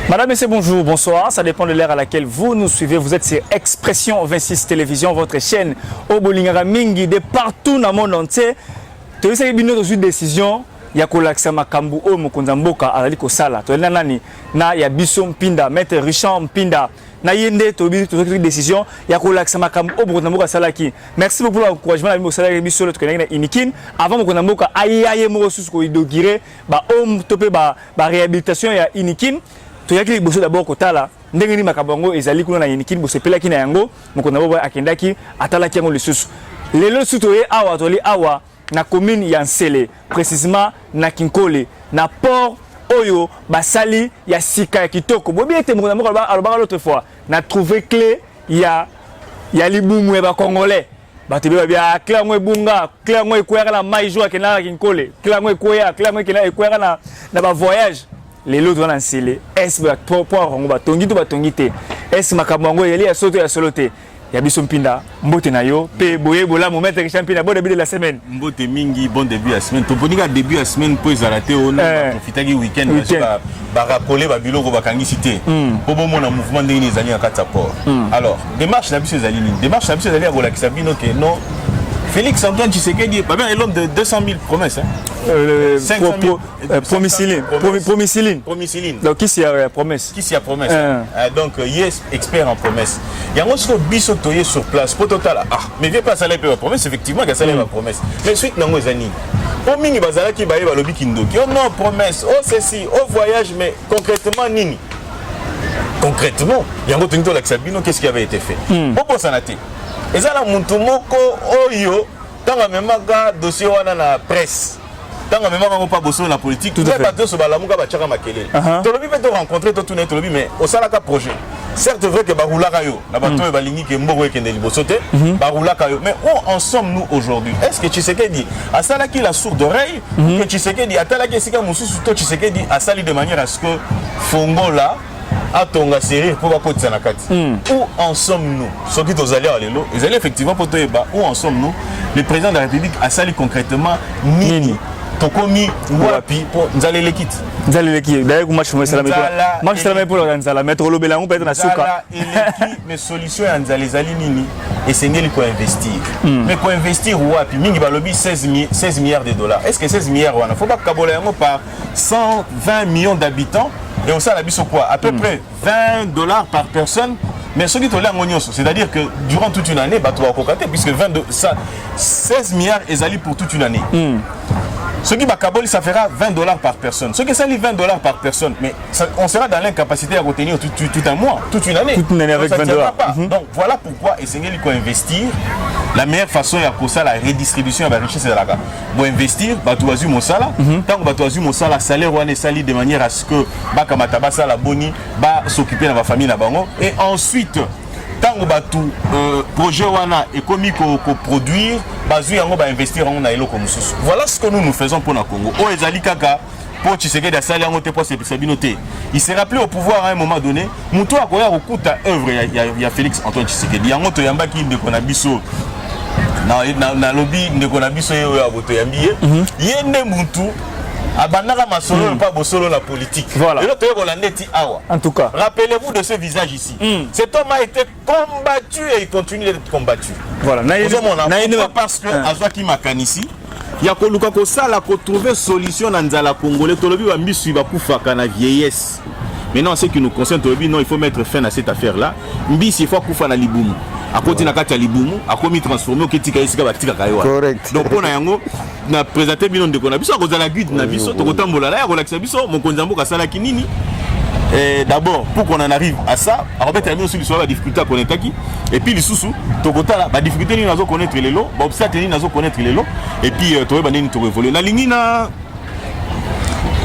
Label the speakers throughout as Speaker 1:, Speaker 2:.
Speaker 1: Madame, messieurs, bonjour, bonsoir. Ça dépend de l'heure à laquelle vous nous suivez. Vous êtes sur Expression 26 Télévision, votre chaîne au Bolingara Mingi de partout dans le monde entier. Tu sais que nous avons une décision. Il y a kolakisa makambu o mokonza mboka azali kosala. To na nani na ya biso mpinda maître Richard Mpinda na yende to bi to décision ya kolakisa makambu o mokonza mboka salaki. Merci beaucoup pour l'encouragement la biso la biso le to na inikin avant mokonza mboka ayaye mo susu ko idogire ba om topé ba réhabilitation ya inikin. To yaki biso d'abord kotala ndenge ni makambu ngo ezali kuna na inikin bosepelaki na yango mokonza mboka akendaki atalaki yango lisusu. Lelo suto ye awa to li awa na commune ya Nsele, précisément na Kinkole, na port Oyo, basali ya sika ya kitoko. Bobi ete mokona moko alobaka l'autre fois, na trouvé clé ya libumu ya ba congolais. Ba tebe ba clé ngo ebunga, clé ngo ekwera na maijo ya na Kinkole, clé ngo ekwera, clé ngo ekwera na ba voyage. Les lots na Nsele, est ba point ngo ba tongi to ba tongite. Est makambo ngo yeli ya soto ya solote. Ya biso Mpinda, mbote na yo, pe boye bola mo mettre Richard Mpinda bon début de la semaine.
Speaker 2: Mbote mingi bon début de la semaine. Toponika début de la semaine pour izalate on profiter du week-end ba rappeler ba biloko ba kangi cité. Po bon mon mouvement ndenge ezali na kata port. Alors, démarche na biso ezali ni. Démarche na biso ezali ya kola kisabino ke non Félix Antoine Tshisekedi, bah bien l'homme de 200 000 promesses.
Speaker 1: Promisiline. Donc, qui s'y a promesse?
Speaker 2: Qui s'y a promesse? Donc, yes, expert en promesse. Il y a un autre bisotoyer sur place. Pour total, mais viens pas ça la promesse, effectivement, qu'il y a ça la promesse. Mais suite, non, les amis. Au mini bazala qui baille le bikindo. Qui non promesse, oh ceci, oh voyage, mais concrètement, nini. Concrètement, il y a un autre Sabino, qu'est-ce qui avait été fait? Pourquoi ça n'a été? Et ça, la Moutoumoko, Oyo, tant que même dossier wana na presse, tant que même pas bosser la politique, tout à fait. Tout le monde peut rencontrer tout le monde, mais au salaka projet. Certes, vrai que Baroula Kayo, la bateau est baligny qui est mort et qui est libosoté, Baroula Kayo. Mais où en sommes-nous aujourd'hui? Est-ce que Tshisekedi a salaki la sourde oreille, que Tshisekedi a talaki sika moussou surtout Tshisekedi a sali de manière à ce que Fongo là à ton série pour la côte Sanakati. Où en sommes-nous? Ce qui est allé à l'élo, ils allaient effectivement pour toi, où en sommes-nous? Le président de la République a sali concrètement Nini. Tokomi Wapi pour Nzale Lekit.
Speaker 1: Nzale Lekit. D'ailleurs, moi je suis pour la mettre au lobby là, on peut être na souka.
Speaker 2: Mais solution à Nzale Zali Nini et c'est qu'il faut investir. Mais pour investir Wapi, mingi balobi 16 milliards de dollars. Est-ce que 16 milliards il ne faut pas kabola par 120 millions d'habitants et on sait la biso quoi? À peu près 20 dollars par personne. Mais ce qui est là, c'est-à-dire que durant toute une année, tu vas cocater puisque 16 milliards est allé pour toute une année. Ce qui va Kaboli, ça fera 20 dollars par personne. Ce qui ça 20 dollars par personne, mais ça, on sera dans l'incapacité à retenir tout un mois, toute une année.
Speaker 1: Toute une année avec 20 dollars.
Speaker 2: Donc voilà pourquoi essayer de investir. La meilleure façon est ça la redistribution de la richesse de la gare. Pour investir, tu vas mon salaire. Tant que tu vas mon salaire, salaire on est sali de manière à ce que Bakamataba la boni, s'occuper de la famille là et ensuite tant que projet wana est commis pour produire, on va investir en aélo comme ça. Voilà ce que nous faisons pour le Congo. O ezali kaka pour Tshisekedi da sali yango te pour Sabinoté. Il s'est rappelé au pouvoir à un moment donné, muto akoya okuta œuvre il y a Félix Antoine Tshisekedi. Yango to yamba ki ndeko na biso na lobby ndeko na biso yo ya boto yambiye. Yende mutu Abanara Masolo pas Bosolo la politique.
Speaker 1: Voilà.
Speaker 2: Et l'autre awa.
Speaker 1: En tout cas.
Speaker 2: Rappelez-vous de ce visage ici. Cet homme a été combattu et il continue d'être combattu.
Speaker 1: Voilà.
Speaker 2: Parce que Azwaki Makan ici, il y a que ça là qu'on trouver solution dans Nzala Congolais. Tolobi wa mbisu ba kufa kana vieillesse. Maintenant, ce qui nous concerne, non, il faut mettre fin à cette affaire-là. Mbisi, il faut kufa na libumu. À côté de la libumu, à côté transformer au Ketika Isika Batika Kaiwa.
Speaker 1: Correct.
Speaker 2: Donc, on a yango, na présenté binon de Konabiso, à cause de la guide, Nabiso, Tokotambola, à cause de Biso, mon Konzambo, Kasala Kinini. D'abord, pour qu'on en arrive à ça, en fait, il y a aussi la difficulté à connaître qui. Et puis, les sous-sous, Tokota, la difficulté, nous avons connaître les lots, l'obstacle, nous avons connaître les lots, et puis, tu vas venir nous voler. La ligne,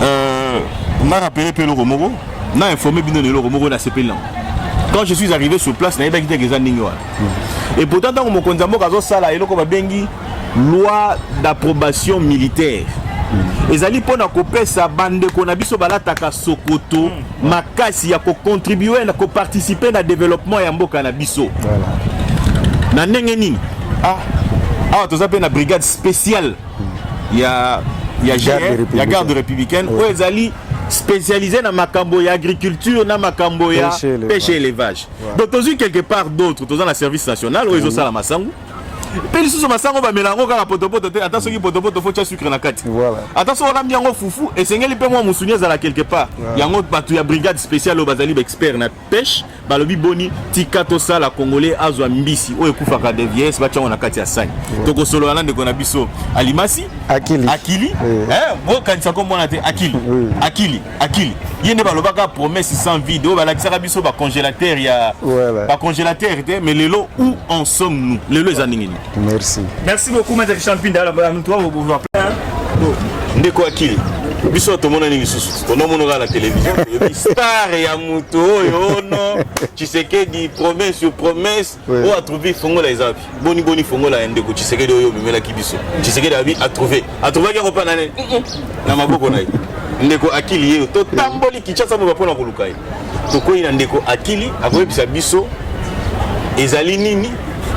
Speaker 2: on a rappelé le Romoro. N'a informé bien de l'Oromo na CP là. Quand je suis arrivé sur place, na yebaki te que ningwa. Et pourtant dans mon konzambo kazo sala eloko ba bengi loi d'approbation militaire. Ezali pona kopesa bande kona biso balataka Sokoto makasi ya ko contribuer na ko participer na développement ya mboka na biso. Voilà. Na ndenge nini? To s'appelle la brigade spéciale. Il y a garde républicaine. Ezali spécialisé dans makambo ya agriculture na makambo ya pêche et élevage. Donc tozu quelque part d'autres toza na service national où ils ont ça la masango. Puis sous masango ba melango kaka potopoto te ata soki potopoto faut tia sucre na kati. Voilà. Ata so lam yango fufu et sengeli pe moi musunya za la quelque part. Yango batu ya brigade spéciale au bazali expert na pêche balobi boni tikato ça la congolais azwa mbisi o ekufaka de vieillesse ba tia na kati ya sani. Toko solo wana ndeko na biso alimasi akili bo kanisa ko mona te akili yende balobaka promesse sans vide o balakisa biso ba congélateur ya ba congélateur mais lelo où en sommes-nous lelo ezaningini.
Speaker 1: Merci. Merci beaucoup, Maître Champinda. Toi, vous appelez.
Speaker 2: Ndeko akili. Biso to mona ni susu. To no mono la télévision. Star ya muto yo no. Tshisekedi promesse sur promesse. O a trouvé fongola ezapi. Boni fongola ndeko Tshisekedi oyo memela kibiso. Tshisekedi abi a trouvé. A trouvé ki ko na ne. Na maboko na ye. Ndeko akili yo to tamboli kichasa mo bapona kolukai. To ko ina ndeko akili akoyebisa biso ezali nini.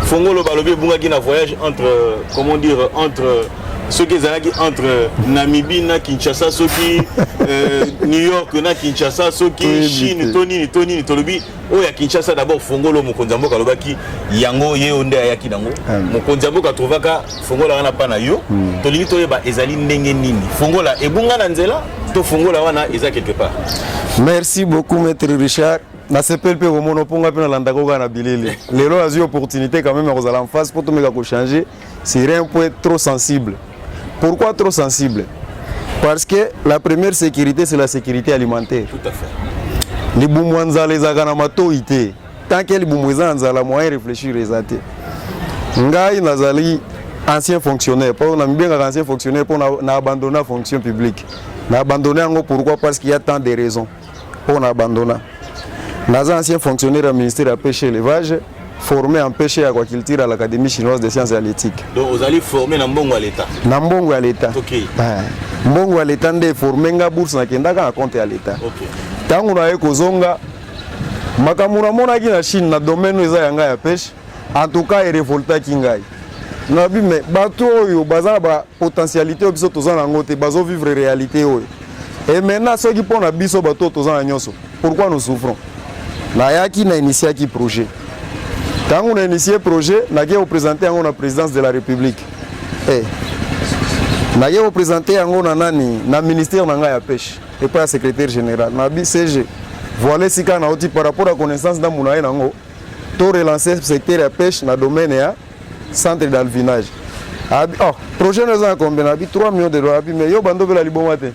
Speaker 2: Fongolo balobi bungaki na voyage entre comment dire entre ceux qui zalaki entre Namibie na Kinshasa soki New York na Kinshasa soki Chine tonini tolobi o ya Kinshasa d'abord fongolo mokonzambo kalobaki yango ye onde ayaki dango mokonzambo ka trovaka fongola wana pa na yo tolingi toyeba ezali ndenge nini fongola ebunga na nzela to fongola wana eza quelque part.
Speaker 3: Merci beaucoup Maître Richard. Na CPLP au monoponga pe na landako na bilili. Lelo a eu opportunité quand même à en face pour tout mega ko changer. C'est un point trop sensible. Pourquoi trop sensible? Parce que la première sécurité c'est la sécurité alimentaire.
Speaker 2: Tout à fait.
Speaker 3: Les boumwanza les agana matoité. Tant que les boumwanza la moyen réfléchir les athées. Ngai nazali ancien fonctionnaire. Pour on a bien ancien fonctionnaire pour na abandonner la fonction publique. Na abandonner en pourquoi? Parce qu'il y a tant de raisons pour abandonner. Nous ancien fonctionnaire au ministère de la Pêche et l'Élevage, formé en pêche et aquaculture à l'Académie chinoise des sciences et l'éthique.
Speaker 2: Donc vous allez former dans Mbongo à l'État?
Speaker 3: Dans Mbongo à l'État.
Speaker 2: Ok.
Speaker 3: Mbongo à l'État, on formé en bourse à compte à l'État.
Speaker 2: Ok.
Speaker 3: Tant qu'on a eu Kozonga, makamuna mona ki na Chine na domaine eza yanga ya pêche, en tout cas il révolta kingai. Na bi mais bateau yo baza ba potentialité biso tozana ngote bazo vivre réalité yo. Et maintenant ceux qui pon na biso bateau tozana nyonso. Pourquoi nous souffrons? Nayaki na initié qui projet. Quand on a initié projet, nayaki représenté à la présidence de la République. Nayaki représenté à na ministère nanga ya pêche et pas secrétaire général. Nabi CG. Voilà si quand on par rapport à connaissance dans mon nango, to relancer le secteur de pêche dans domaine ya centre d'alvinage. Oh, projet nous a combien? 3 millions de dollars. Mais yo bando bela libomate.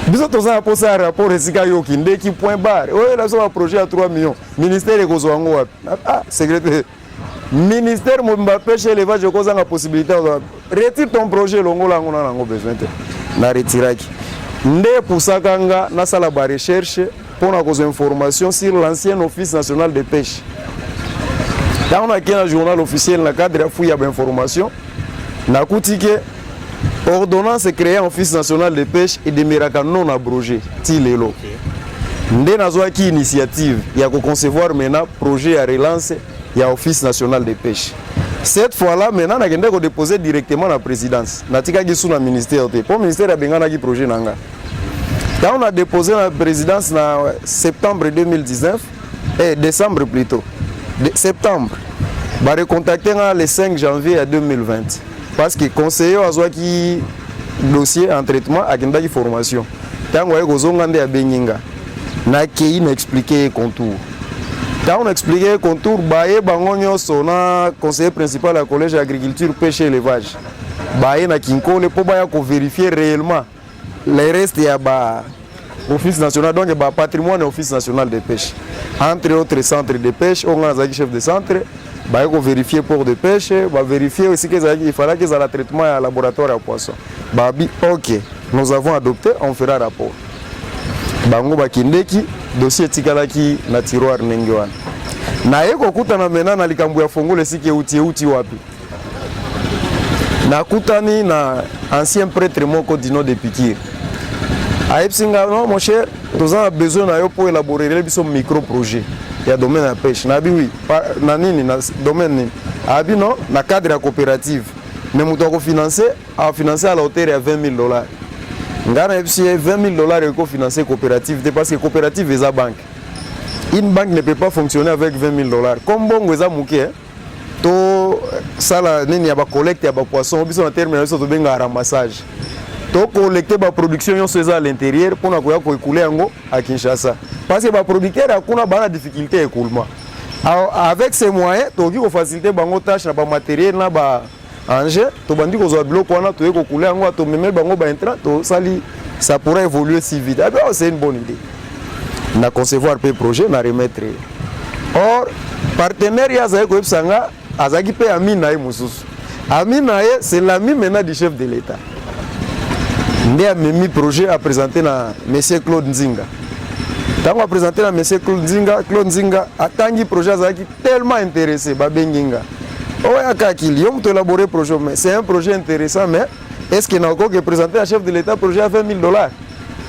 Speaker 3: Biso toza a posé un rapport esika yo kinde qui point barre. Oui, là c'est un projet à 3 millions. Ministère ekozwa ngo wapi? Ah, secrétaire. Ministère Mobimba pêche et élevage ekozwa la possibilité retire ton projet longo lango na ngo besoin te. Na retiraki. Nde pusaka nga na sala ba recherche pour na cause information sur l'ancien office national de pêche. Dans un journal officiel na cadre ya fouille ya information na kutike ordonnance créée en office national de pêche et de miraka non abrogé tilelo. Nde nazwa ki initiative ya ko concevoir maintenant projet à relance ya office national de pêche. Cette fois-là maintenant na kende ko déposer directement la présidence. Natika ki sous na ministère te. Pour ministère a bengana ki projet nanga. Quand on a déposé la présidence en septembre 2019 et décembre plutôt. Septembre. Bah recontacter le 5 janvier 2020. Parce que conseiller a qui dossier en traitement à une formation. Tant que vous avez un beninga, n'a qui expliqué les contours. Quand on explique les contours, baé bangonyo sona conseiller principal à collège agriculture pêche et élevage. Baé na kinkole pour baé ko vérifier réellement les restes ya ba office national donc ba patrimoine office national de pêche. Entre autres centres de pêche, on a un chef de centre. Bah, il faut vérifier pour de pêche, va vérifier aussi qu'il fallait qu'ils aient le traitement à laboratoire à poisson. Bah, ok, nous avons adopté, on fera rapport. Bango bakindeki, dossier tikalaki na tiroir nengiwan. Na eko kuta na mena na likambu ya fongo lesike uti wapi. Na kutani na ancien prêtre moko dino de Pikir. Aipsinga non mon cher, nous avons besoin na yo pour élaborer les micro-projets. Il y a domaine à pêche. Nabi oui, na nini na domaine. Abi non, na cadre à coopérative. Mais nous devons financer à la hauteur de $20,000. ngana FCA 20 000 $ éco-financé coopérative parce que coopérative est la banque. Une banque ne peut pas fonctionner avec 20 000 $. Comme bon vous mouké to sala nini ya ba collecte ya ba poisson biso en terme so to benga ramassage. To collecter ba production yo so à l'intérieur pour na ko ya ko écouler yango à Kinshasa. Parce que ba producteur akuna ba difficulté écoulement. Avec ces moyens to ki ko faciliter bango tâche na ba matériel na ba engin to bandi ko zo bloc wana to ko couler yango to memel bango ba intrant to sali ça pourrait évoluer si vite. Ah ben c'est une bonne idée. Na concevoir pe projet na remettre. Or partenaire ya za ko epsanga azaki pe Amina ye mususu. Amina ye c'est l'ami maintenant du chef de l'État. Ndé a mis projet à présenter na monsieur Claude Nzinga. Tant a présenté na monsieur Claude Nzinga atangi projet azaki tellement intéressé ba benginga. Oya kakili yo mto élaborer projet mais c'est un projet intéressant mais est-ce qu'il n'a encore que présenter à chef de l'État projet à 20 000 $?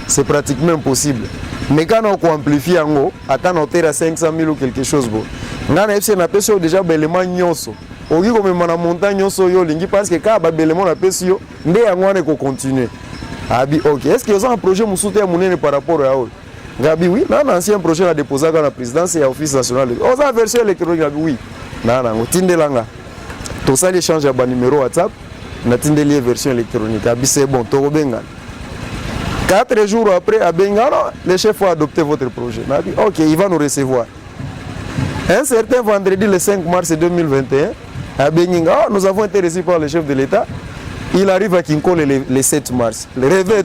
Speaker 3: C'est pratiquement impossible. Mais quand on amplifie en haut, attends on à 500 000 ou quelque chose bon. Ngana FC na peso déjà belement nyonso. Ogi comme na montagne nyonso yo lingi parce que ka ba belement na peso yo ndé yangwane ko continuer. Abi OK. Est-ce que vous avez un projet musuté munene par rapport à eux? Gabi oui, na ancien projet la déposé à la présidence et à office national. On a version électronique Gabi oui. Na tindelanga. To ça l'échange à ba numéro WhatsApp, na tindeli version électronique. Abi c'est bon, to benga. 4 jours après, à Bengala, le chef a adopté votre projet. On a dit, OK, il va nous recevoir. Un certain vendredi, le 5 mars 2021, à Benginga, nous avons été reçus par le chef de l'État. Il arrive à Kinkole le 7 mars. Le réveil.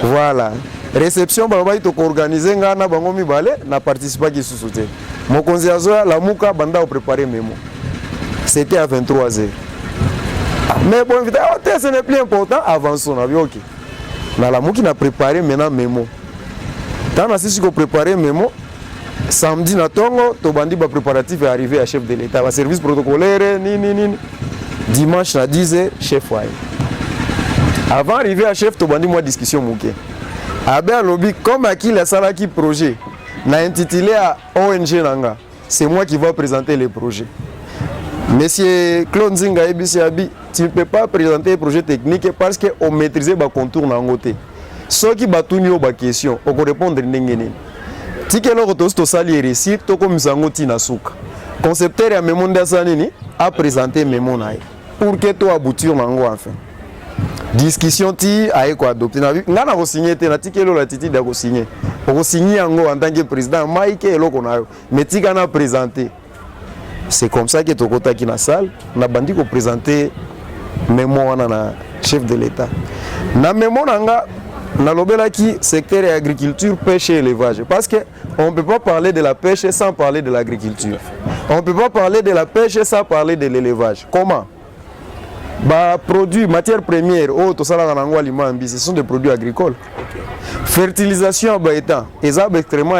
Speaker 3: Voilà. Réception, il faut organiser, on a participé à ce soutien. Mon conseiller, la Mouka, Banda a préparé mémo. C'était à 23h. Mais bon, ce n'est plus important, avançons. On a dit, OK. La Mouki a préparé maintenant mémo. Tant que nous préparé mémo, samedi na tongo, Tobandi ba préparatif est arrivé à chef de l'État, va service protocolaire, dimanche à 10h, chef foyer. Avant d'arriver à chef, Tobandi moi discussion mouké. Abel lobby comme Aki la Salaki projet, n'a intitulé à ONG Nanga. C'est moi qui vais présenter les projets. Monsieur Claude Nzinga Ebisiabi, tu ne peux pas présenter un projet technique parce qu'on maîtrisait le contour dans le côté. Ceux qui battent une question, on peut répondre n'engene. Si quelqu'un a sali récit, to comme Zangoti Nasuka. Concepteur ya Memonda Sanini a présenté Memonaï pour que tu aboutir nango enfin. Discussion ti a quoi adopté na ngana ko signer te na tikelo la titi da ko signer. Ko signer ngo en tant que président Mike eloko na yo. Mais ti kana présenté. C'est comme ça que Tokota qui na salle, na bandi ko présenter mémo na chef de l'État. Na mémo nanga na lobela ki secteur et agriculture, pêche et élevage parce que on peut pas parler de la pêche sans parler de l'agriculture. On peut pas parler de la pêche sans parler de l'élevage. Comment? Bah produits, matières premières, to sala na ngwa lima mbi, ce sont des produits agricoles. Okay. Fertilisation ba étant, ezab extrêmement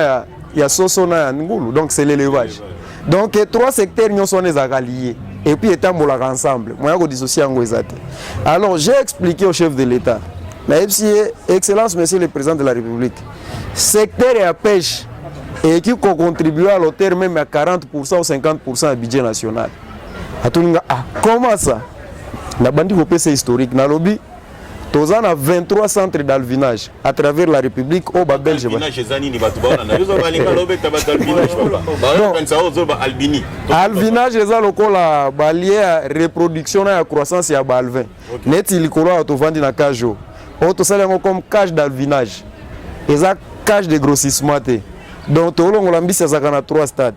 Speaker 3: ya soso na ngulu, donc c'est l'élevage. Donc trois secteurs nous sont liés et puis étant ensemble. Moi je dissocier en ezate. Alors j'ai expliqué au chef de l'État. La FCA, Excellence Monsieur le Président de la République. Secteur et à pêche et qui contribue à l'auteur même à 40% ou 50% du budget national. Comment ça? La bande c'est historique. Dans le lobby, nous avons 23 centres d'alvinage à travers la République au Belge. Alvinage est la balière reproduction et croissance à Balvin. Net il a vendu dans 4 jours. Auto comme cage d'alvinage. Et ça cage de grossissement. Donc on a mis ça dans 3 stades.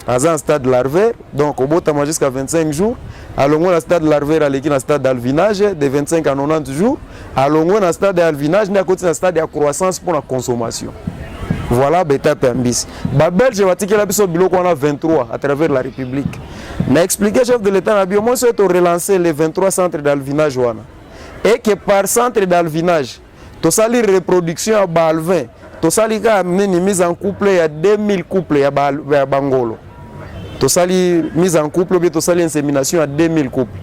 Speaker 3: Un stade larvaire, donc au bout de jusqu'à 25 jours. Alors on a un stade larvaire avec un stade d'alvinage de 25 à 90 jours. Alors on a un stade d'alvinage et un stade de croissance pour la consommation. Voilà bêta pembis. Babel, je vais dire qu'on a 23 à travers la République. Mais expliquer chef de l'État, on souhaite relancer les 23 centres d'alvinage. Et que par centre d'alvinage, tu as la reproduction à Balvin, tu as la mise en couple, il y a 2000 couples à Bangolo. Tu as la mise en couple, tu as l'insémination à 2000 couples.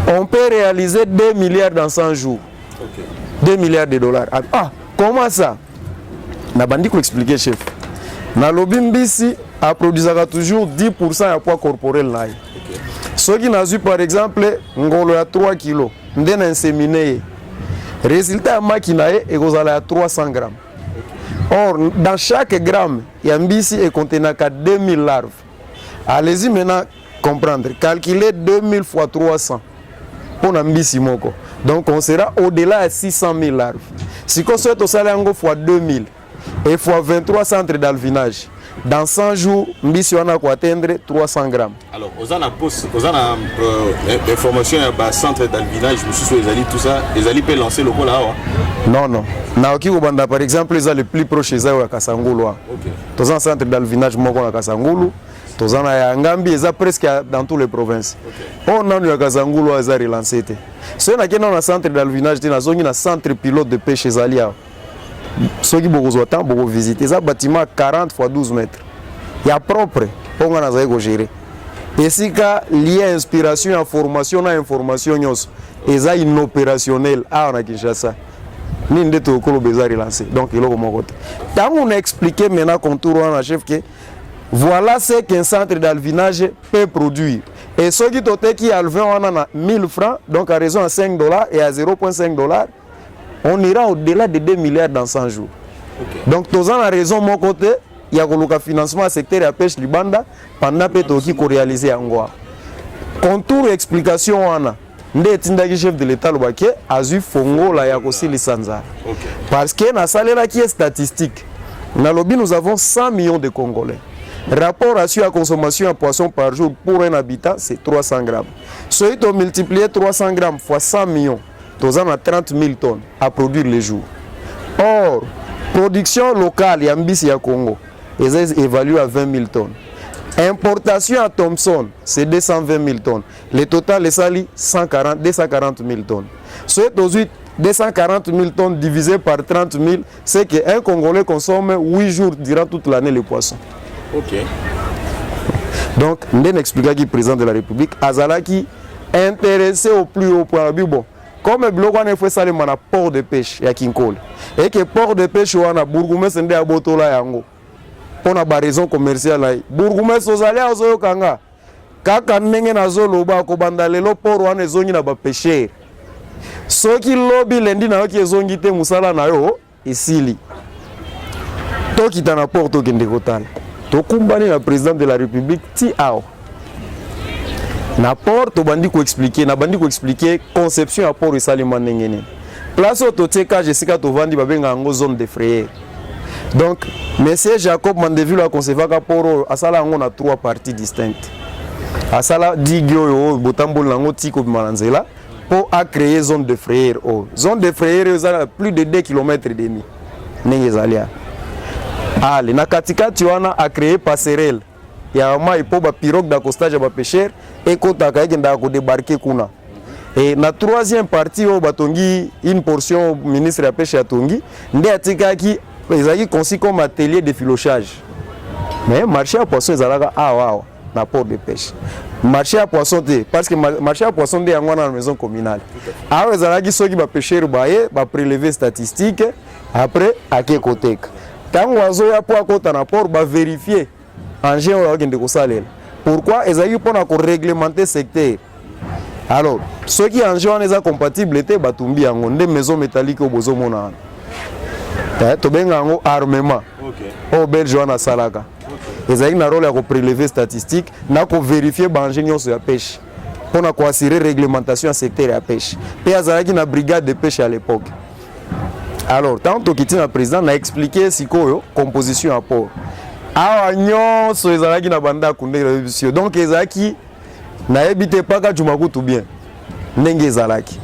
Speaker 3: On peut réaliser 2 milliards dans 100 jours. Okay. 2 milliards de dollars. Ah, comment ça? Na bandi ko expliquer chef. Na lobby mbisi a produisaka toujours 10% à poids corporel na. Okay. Ceux qui n'a eu par exemple ngolo à 3 kg, ndena inséminé. Résultat, makina est 300 grammes. Or, dans chaque gramme, il y a un mbisi et contenant 2000 larves. Allez-y maintenant comprendre. Calculer 2000 fois 300 pour un mbisi moko. Donc, on sera au-delà de 600 000 larves. Si on souhaite au salaire fois 2000 et fois 23 centres d'alvinage, dans 100 jours, mbisi on a quoi atteindre 300 grammes.
Speaker 2: Alors, aux information à centre d'alvinage, tout ça, les alliés peuvent lancer le coup là.
Speaker 3: Non, non. Naoki Obanda, par exemple, les les plus proches, ils ont Kasangulu. Tous un centre d'alvinage, moi, à Kasangulu. Tous en a Ngambi, ils ont presque dans toutes les provinces. On a eu Kasangulu, ils ont relancé. Ceux qui ont un centre d'alvinage, ils ont un centre pilote de pêche Zalia. Ceux qui ont visité, ils ont un bâtiment 40 x 12 mètres. Il y a propre, on a gérer. Et si il y a inspiration, information, information, ils ont une opérationnelle à Kinshasa. Donc, il quand on a expliqué maintenant contour à chef que voilà ce qu'un centre d'alvinage peut produire. Et ceux qui ont 1000 francs, donc à raison de $5 et à 0,5 $, on ira au-delà de 2 milliards dans 100 jours. Donc, tous en a raison de mon côté, il y a un financement au secteur de la pêche Libanda pendant que qui réalisé en Goa. Contour et explication, on a. Le chef de l'État a eu Fongo la Yakosi Lisanza. Parce que dans la salle qui est statistique, dans le lobby, nous avons 100 millions de Congolais. Rapport à la consommation en poisson par jour pour un habitant, c'est 300 grammes. Si on multiplie 300 grammes fois 100 millions, nous avons 30 000 tonnes à produire les jours. Or, production locale, Yambisi ya Congo, ils évaluent à 20 000 tonnes. Importation à Thomson, c'est 220 000 tonnes. Le total est sali 240 000 tonnes. Soit 240 000 tonnes divisé par 30 000, c'est qu'un Congolais consomme 8 jours durant toute l'année les poissons.
Speaker 2: Ok.
Speaker 3: Donc, nous expliquons qui est président de la République, Azalaki intéressé au plus haut point. Bon, comme le bloc on a fait ça, le port de pêche à Kinkole. Et que port de pêche on a Bourgoumé sende à Botola yango. Pour la raison commerciale, Bourgoumé sozali a zoyo kanga. Kaka ndenge na zolo ba ko bandalelo port wana ezongi na ba pêcheur. Soki lobby lendi na yoki ezongi te musala na yo isili. Toki tana port to kende kotala. To kumbani na président de la République ti ao. Na port to bandi ko expliquer conception à port isali manengene. Place au teka Jessica to vandi babenga ngo zone de frayeur. Donc, M. Jacob Mandeville a conçu un rapport à Sala, on a 3 parties distinctes. À Sala, Digio, Botambol, Tiko, Malanzela, pour créer zone de frayeur. Zone de frayeur, il y a plus de 2 km et demi. Allez, Nakatika, tu as créé passerelle. Il y a un pirogue d'accostage à pêcheur et quand tu as débarqué. Et la 3e partie, une portion ministre de la pêche à Tongi, qui ils ont conçu comme atelier de filochage. Mais marché à poisson, ils ont un port de pêche. Marché à poisson, parce que marché à poisson, c'est dans la maison communale. Alors, ils ont ceux qui vont pêcher, vont prélever statistiques, après, à quel côté. Quand oiseau a pour côté un port, va vérifier en général de salaire. Pourquoi ils ont pour réglementer le secteur. Alors, ceux qui en général sont compatibles, ils ont des maisons métalliques au besoin. Tobenga armement au belge wana salaka ezali na rôle ya ko prélever statistique na ko vérifier bangenion sur la pêche pour na ko assurer réglementation à secteur ya pêche pe azalaki na brigade de pêche à l'époque. Alors tant que na président na expliquer sikoyo composition à port awa nyonso ezalaki na banda kundela bisio donc ezalaki na ebite paka jumaku tout bien ndenge ezalaki.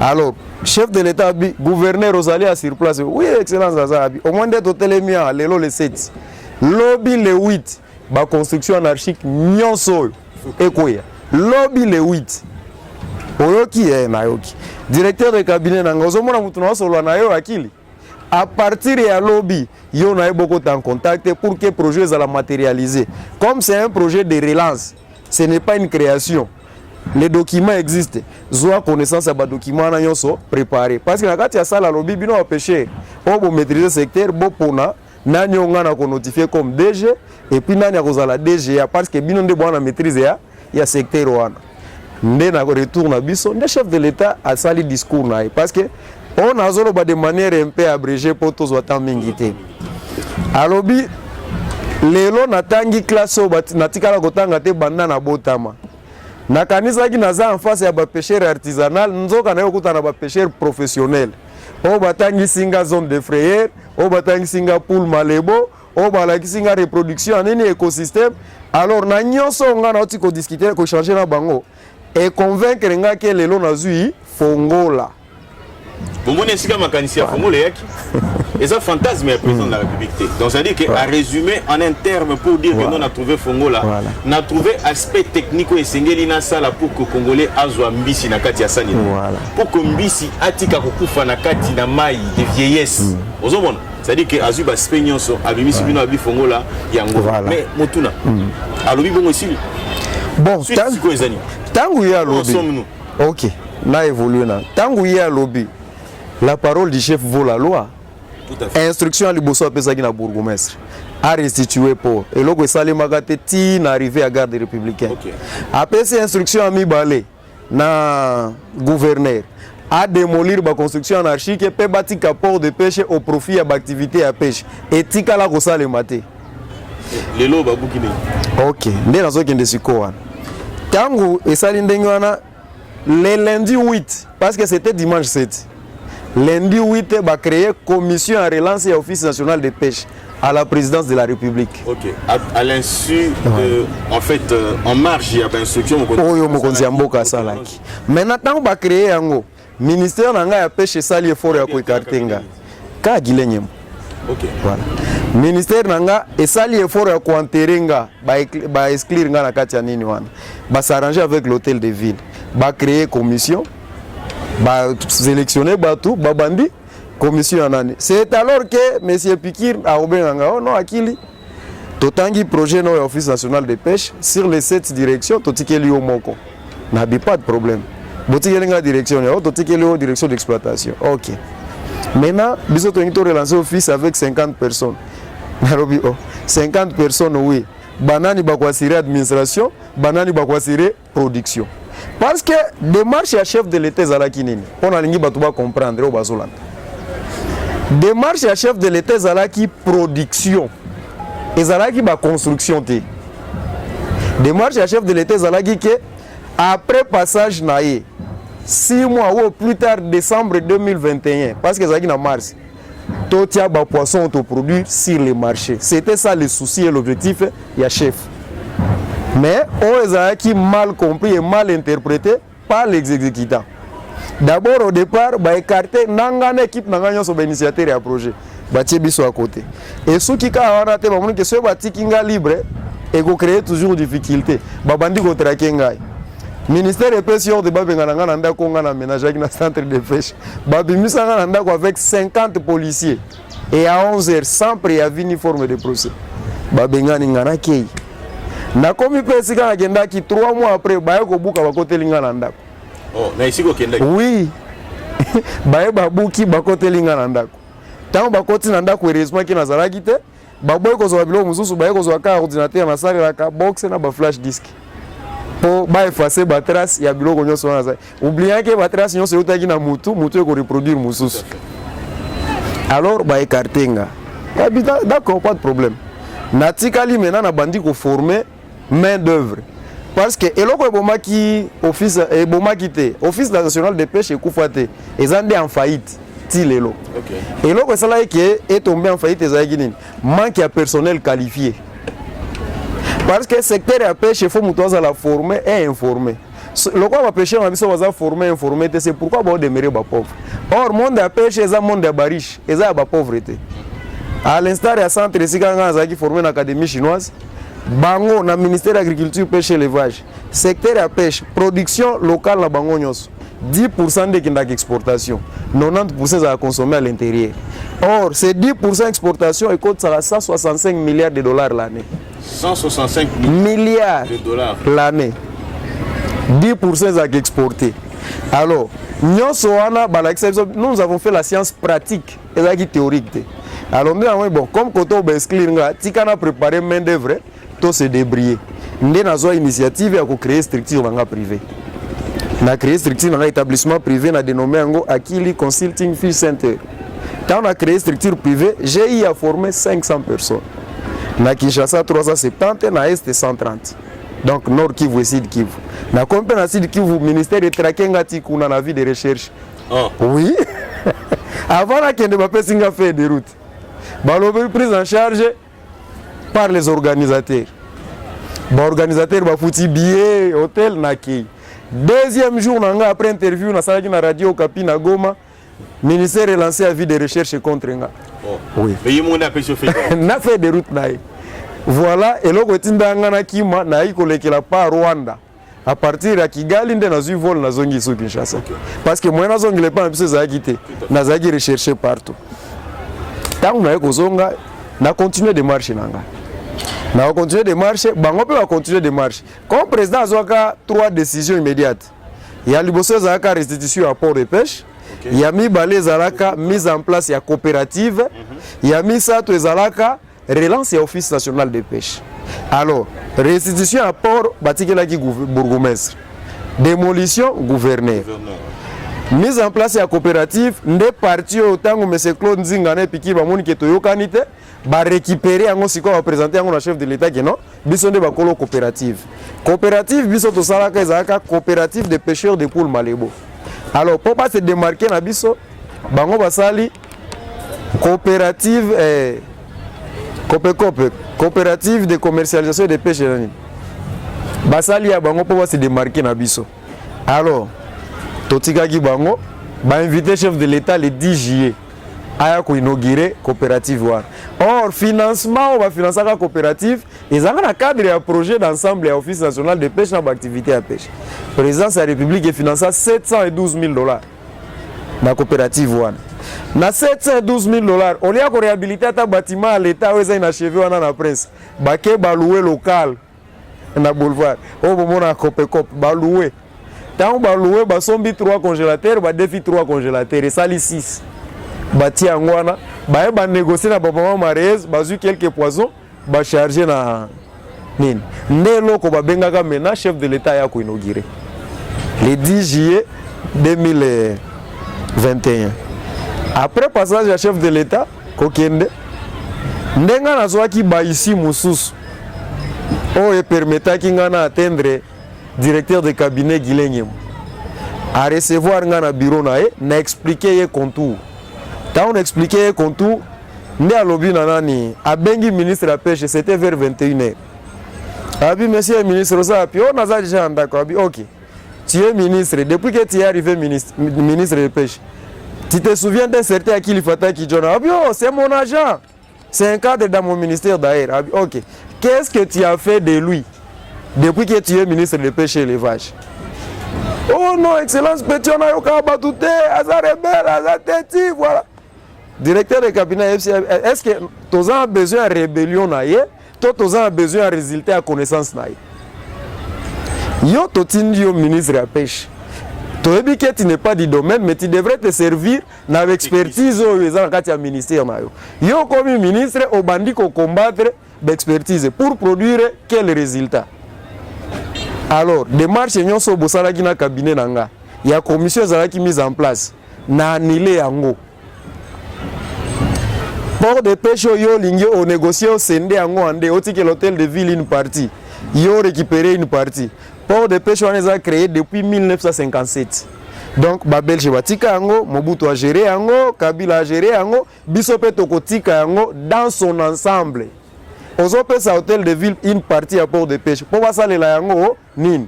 Speaker 3: Alors chef de l'État, gouverneur Rosalie a sur place. Oui, excellence Azabi. Au moins d'être hôtel Mia, le 7. Lobby le 8. La construction anarchique, nyonso. Ekoya. Lobby le 8. Oyoki est nayoki. Directeur de cabinet Nangozomona Moutouna Solo Nayo Akili. À partir de lobby, il y a beaucoup en contact pour que le projet soit matérialisé. Comme c'est un projet de relance, ce n'est pas une création. Les documents existent. Zoa connaissance à des documents préparés. Parce que quand il y a ça, la lobby, il y a pêché. On peut maîtriser le secteur, on a notifié comme DG, et puis on a la DGA. Parce que on a maîtrisé le secteur. On a retourné à le chef de l'État a sali discours. Parce que on a zolo de manière un peu abrégée pour tous autant mingité alobi lelo natangi classe natikala kotanga te banda na botama na kanisa ki naza en face ya ba pêcheur artisanal nzoka na yokuta na ba pêcheur professionnel o batangi singa zone de frayeur o batangi singa pool malebo o balaki singa reproduction nini écosystème alors na nyonso nga na oti ko discuter ko changer na bango et convaincre nga ke lelo nazui fongola
Speaker 2: Bon, on est makanisi ya fongola yaki. Et ça fantasme est président de la République. Donc ça veut dire qu'à résumer en un terme pour dire que nous on a trouvé fongola, on a trouvé aspect technique et sengeli na sala pour que congolais azwa mbisi na kati ya sani. Pour que mbisi atika kokufa na kati na mai de vieillesse. Ozomona. C'est-à-dire que azuba aspect nyonso abimisi bino abi fongola yango. Mais motuna. Alobi bongo ici.
Speaker 3: Bon, tangu ya lobby. OK. Na évolué na. Tangu ya lobby. La parole du chef vaut la loi.
Speaker 2: Tout à fait.
Speaker 3: Instruction à Liboso Pesaki na bourgmestre a restitué pour et logo sali magate ti na arrivé à garde républicaine.
Speaker 2: OK.
Speaker 3: Après ces instructions à Mibale na gouverneur a démolir ba construction anarchique et peut bâtir port de pêche au profit de l'activité à pêche et tika la ko sale maté.
Speaker 2: Les lots babukine.
Speaker 3: OK, ndé nazo kende sikoa. Tangu esali ndenge wana le lundi 8 parce que c'était dimanche 7. Lundi 8, va créer commission à relance et office national de pêche à la présidence de la République.
Speaker 2: OK. À l'insu, en fait, en marge, il y a une instruction.
Speaker 3: Maintenant, on va créer un ministère de la pêche et sali effort à Kouikartenga. Kagilenyem.
Speaker 2: OK.
Speaker 3: Voilà. Ministère nanga et sali effort à Kouanterenga, va exclure na katia nini wana. Va s'arranger avec l'hôtel de ville. Va créer commission. Bah sélectionner batou babandi commission anani c'est alors que monsieur Pikir a obenganga oh non akili totangi projet no office national de pêche sur les 7 directions totikeli yo moko n'a pas de problème botikeli nga direction yo totikeli yo direction d'exploitation. OK, maintenant biso to ngito relancer office avec 50 personnes narobi oh 50 personnes oui banani bakwasire administration banani bakwasire production. Parce que démarche à chef de l'État zalaki nini on a lingi batu ba comprendre au bazolanda démarche à chef de l'État zalaki production et zalaki ba construction té démarche à chef de l'État zalaki que après passage naé 6 mois ou plus tard décembre 2021 parce que zalaki na mars tout tia ba poisson autoproduit sur les marchés. C'était ça le souci et l'objectif ya chef. Mais on a mal compris et mal interprété par les exécutants. D'abord au départ, bah écarter nangane équipe nangane sur initiateur et projet. Bah tiens biso à côté. Et ceux qui ont raté, bah mon que ce bâti kinga libre et go créer toujours difficulté. Bah bandi go traquer ngai. Ministère de pêche de babenga nangana nda ko ngana ménage avec na centre de pêche. Bah bimisa ngana nda ko avec 50 policiers et à 11h sans préavis ni forme de procès. Bah benga ni ngana kei. Na komi pesi kana kendaki 3 mois après baye ko buka bakotelinga na ndako.
Speaker 2: Oh, na isiko kendaki.
Speaker 3: Oui. Baye babuki bakotelinga na ndako. Tango bakoti na ndako heureusement ki nazalaki te, baboy ko zo bilo mususu baye ko zo ka ordinateur na sala ka box na ba flash disk. Po ba effacer ba trace ya bilo ko nyoso na za. Oubliant que ba trace nyoso utaki na mutu ko reproduire mususu. Alors ba écartenga. D'accord, pas de problème. Natikali maintenant na bandi ko former main d'œuvre parce que eloko ebomaki office ebomaki te office national de pêche ekufate ezande en faillite ti lelo. OK. Eloko sala que est tombé en faillite ezaki nini manque de personnel qualifié parce que secteur de pêche il faut mutoza la former et informer loko ba pêcheur na biso baza former informer c'est pourquoi ba demeurer ba pauvre. Or monde de pêche eza monde de bariche eza ba pauvreté. À l'instar du centre de Sikanga qui formé l'académie chinoise, Bango na ministère de l'agriculture, pêche et élevage, secteur de pêche, production locale na Bango nyos, 10% de kindak exportation, 90% à consommer à l'intérieur. Or, ces 10% exportation et coûte 165 milliards de dollars l'année.
Speaker 2: 165
Speaker 3: milliards
Speaker 2: de dollars
Speaker 3: l'année. 10% à exporter. Alors, nous avons fait la science pratique et la théorique. Alors, bon, comme Koto Besclir, Tika a préparé main d'œuvre, tout se débrouiller. Nous avons une initiative à créer une structure privée. Na créé structure dans établissement privé na dénommé yango Akili Consulting Field Center. Quand on a créé structure privée, GI a formé 500 personnes. Na Kinshasa 370, na Est 130. Donc Nord Kivu et Sud Kivu. Na compé na Sud Kivu ministère de traquenga tikuna na vie de recherche.
Speaker 2: Oh.
Speaker 3: Oui. Avant la kende ba pesinga fait des routes. Balobi prise en charge par les organisateurs. Ba organisateur ba fouti billet hôtel na ki. Deuxième jour nanga après interview na salaki na radio Okapi na Goma, ministère est lancé avis de recherche contre nga.
Speaker 2: Oh.
Speaker 3: Oui.
Speaker 2: Mais il m'a appelé chauffeur.
Speaker 3: Na fait des routes naï. Voilà, et loko tindanga na kima na iko lekela pa Rwanda. À partir ya Kigali nde na zui vol na zongi so Kinshasa. Okay. Parce que moi na zongi le pas mbiso za quitté. Na za ki rechercher partout. Tant na ko zonga na continuer de marcher nanga. Na continuer de marcher, bango peut continuer de marcher. Comme président azwaka 3 décisions immédiates. Il y a liboso za ka restitution à port de pêche. Okay. Il y a mi balé zalaka mise en place ya coopérative. Il y a mi ça to zalaka relance et office national de pêche. Alors, restitution à port, batikelaki bourgmestre. Démolition, gouverneur. Mise en place à coopérative, nde parti autant que M. Claude Nzingane piki bamoni ke toyokanite, ba récupérer ango siko ba présenter ango na chef de l'état que non, biso nde bakolo coopérative. Coopérative biso to salaka ezaka coopérative de pêcheurs de poules Malebo. Alors, pour pas se démarquer na biso, bango basali coopérative coopérative de commercialisation de pêche. Basali ya bango pour se démarquer na biso. Alors, totika ki bango ba invité chef de l'état le 10 juillet aya ko inaugurer coopérative wa. Or financement on va financer la coopérative et ça dans cadre ya projet d'ensemble ya office national de pêche na activité à pêche. Présidence de la République finança 712 000 $ na coopérative wa. Na 712 000 $, on y a réhabilité ta bâtiment à l'état où ils ont achevé na prince. Baké ba louer local na boulevard. Oh bon na copécop ba louer. Tant ba louer ba sombi 3 congélateurs, ba défi 3 congélateurs et sali 6. Ba ti angwana, ba négocier na papa mariage, ba zu quelques poisons, ba charger na nini. Ndelo ko ba bengaka mena chef de l'état ya ko inaugurer. Le 10 juillet 2021. Après passage à chef de l'état, kokende ndenga nazwaki ba ici mususu o e permetta ki ngana atteindre directeur de cabinet Guilenyem à recevoir ngana bureau na e na expliquer ye contour. Tant on expliquer ye contour, nde alobi nani abengi ministre la pêche, c'était vers 21h. Abi monsieur le ministre ça puis on a déjà d'accord. Abi OK. Tu es ministre depuis que tu es arrivé ministre de pêche. Tu te souviens d'un certain Akili Fataki John? Ah bien, c'est mon agent. C'est un cadre dans mon ministère d'ailleurs. Ah bien, ok. Qu'est-ce que tu as fait de lui depuis que tu es ministre de pêche et l'élevage? Oh non, excellence, Pétiona Yoka Batouté, Azar Rebelle, Azar Teti, voilà. Directeur de cabinet FC, est-ce que tu as besoin de rébellion? Tu as besoin de résultat à connaissance? Yo, tu es ministre de la pêche. Tu n'est pas du domaine, mais tu devrais te servir dans l'expertise au ministère. Yo, comme ministre, au bandit qu'on combattre l'expertise pour produire quel résultat? Alors, démarche nous sommes au cabinet nanga. Il y a une commission qui mise en place. Na annulé yango. Port de pêche yo lingyo au négocier au sende yango ande au ticket l'hôtel de ville une partie. Yo récupéré une partie. Port de pêche on les a créé depuis 1957. Donc ba Belge batika yango, Mobutu a géré yango, Kabila a géré yango, biso pe tokotika yango dans son ensemble. Ozope sa hôtel de ville une partie à port de pêche. Pour ça les la yango nin.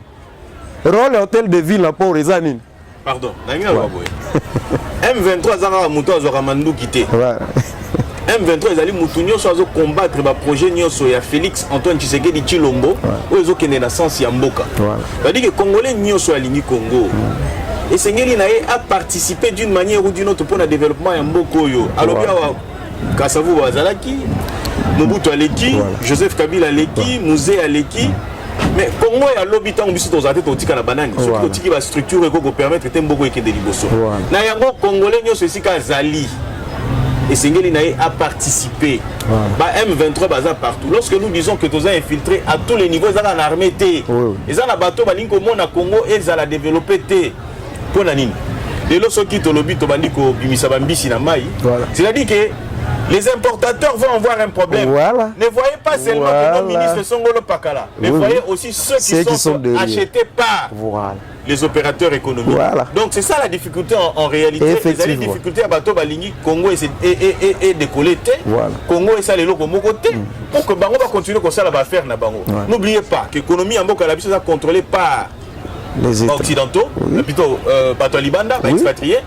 Speaker 3: Rôle hôtel de ville à port eza nin.
Speaker 2: Pardon, nangi wa boy. M23 zanga muto azora mandu quitté.
Speaker 3: Voilà.
Speaker 2: M23 ils allaient mutunyo so combattre ba projet nyoso ya Félix Antoine Tshisekedi Tshilombo ou ezo kene na sens ya mboka. Ça dit que congolais nyoso alingi Congo. Et Sengeli nae a participé d'une manière ou d'une autre pour le développement ya mboko yo. Alors bien Kasavu Wazalaki, Mobutu Aleki, Joseph Kabila Aleki, Mouzé Aleki. Mais Congo ya l'habitant biso to zate to tika na banane. Surtout tiki ba structure ko permettre te mboko ekende liboso. Na yango congolais nyoso esika zali. et Sengeli Nae a participé. Bah, M23 baza partout. Lorsque nous disons que tous ont infiltré à tous les niveaux, ils ont en armée. Ils ont un bateau, ils ont Congo et ils ont développé. Pour Nanine. Et lorsque qui te lobby, c'est-à-dire que les importateurs vont avoir un problème.
Speaker 3: Voilà.
Speaker 2: Ne voyez pas seulement que nos ministres sont Golo Pakala, mais voyez aussi ceux qui sont achetés par les opérateurs économiques.
Speaker 3: Voilà.
Speaker 2: Donc c'est ça la difficulté en réalité. Les difficultés à bateau Balingi, Congo et décollé. Congo et ça les locaux côté pour que Bango va continuer comme ça la va faire na Bango. N'oubliez pas que l'économie en Boka la est contrôlée par les occidentaux, plutôt bateau Libanda, expatriés.